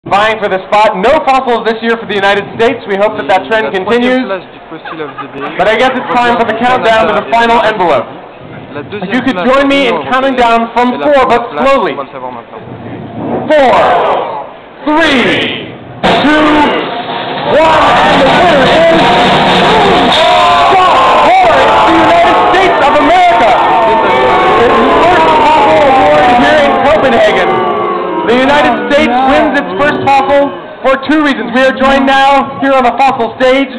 vying for the spot. No fossils this year for the United States. We hope that trend continues. But I guess it's time for the countdown to the final envelope. If you could join me in counting down from 4, but slowly. 4, 3, 2, 1, and the winner is Scott Horace, the United States of America. Its first fossil award here in Copenhagen. The United States wins its first fossil for 2 reasons. We are joined now here on the fossil stage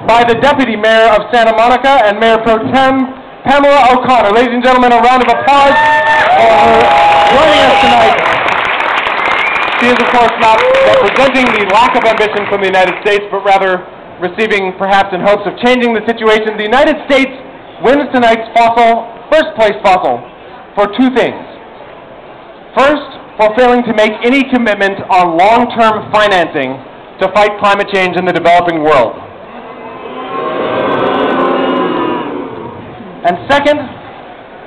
by the Deputy Mayor of Santa Monica and Mayor Pro Tem Pamela O'Connor. Ladies and gentlemen, a round of applause for her joining us tonight. She is, of course, not representing the lack of ambition from the United States, but rather receiving, perhaps in hopes of changing the situation. The United States wins tonight's first place fossil, for 2 things. First, for failing to make any commitment on long-term financing to fight climate change in the developing world. And second,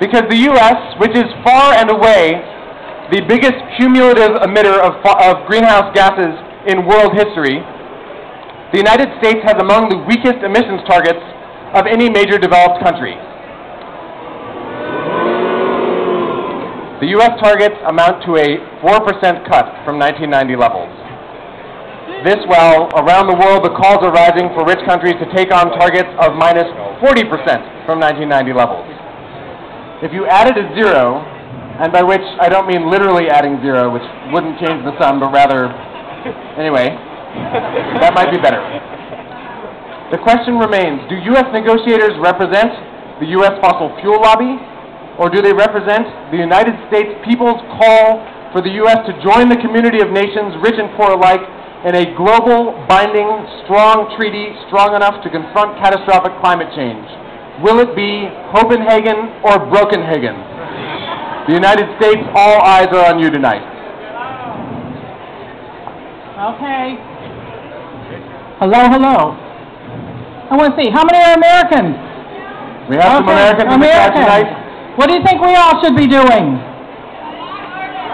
because the U.S., which is far and away the biggest cumulative emitter of greenhouse gases in world history, the United States has among the weakest emissions targets of any major developed country. The U.S. targets amount to a 4% cut from 1990 levels. This while around the world the calls are rising for rich countries to take on targets of minus 40% from 1990 levels. If you added a 0, and by which I don't mean literally adding 0, which wouldn't change the sum, but rather, anyway, that might be better. The question remains, do U.S. negotiators represent the U.S. fossil fuel lobby? Or do they represent the United States people's call for the U.S. to join the community of nations, rich and poor alike, in a global, binding, strong treaty strong enough to confront catastrophic climate change? Will it be Copenhagen or Brokenhagen? The United States, all eyes are on you tonight. Okay. Hello, hello. I want to see, how many are Americans? We have some Americans in the crowd tonight. What do you think we all should be doing?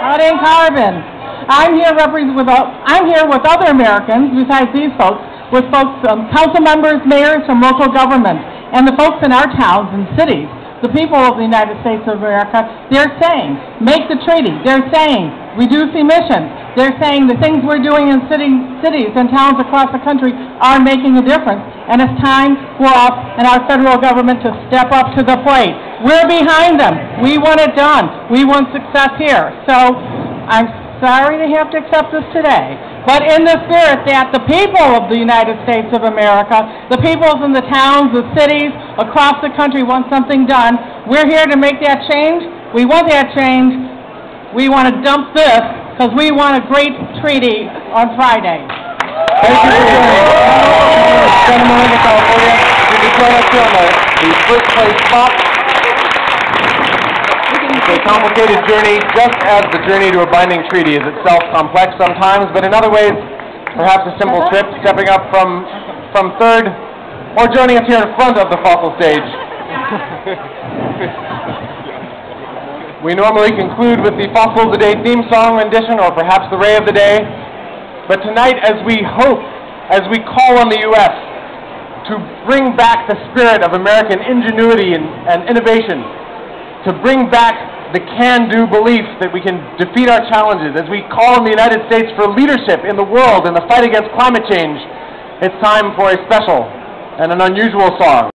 Cutting carbon. I'm here with other Americans besides these folks, with folks, council members, mayors from local government, and the folks in our towns and cities, the people of the United States of America. They're saying, make the treaty. They're saying, reduce emissions. They're saying the things we're doing in cities and towns across the country are making a difference. And it's time for us and our federal government to step up to the plate. We're behind them. We want it done. We want success here. So I'm sorry to have to accept this today. But in the spirit that the people of the United States of America, the peoples in the towns, the cities across the country want something done, we're here to make that change. We want that change. We want to dump this because we want a great treaty on Friday. Thank you for joining us. Santa Monica, California. You can join us here on the first place spot. It's a complicated journey, just as the journey to a binding treaty is itself complex sometimes, but in other ways, perhaps a simple trip, stepping up from third, or joining us here in front of the fossil stage. We normally conclude with the Fossil of the Day theme song rendition, or perhaps the Ray of the Day. But tonight, as we call on the U.S. to bring back the spirit of American ingenuity and innovation, to bring back the can-do belief that we can defeat our challenges, as we call on the United States for leadership in the world in the fight against climate change, it's time for a special and an unusual song.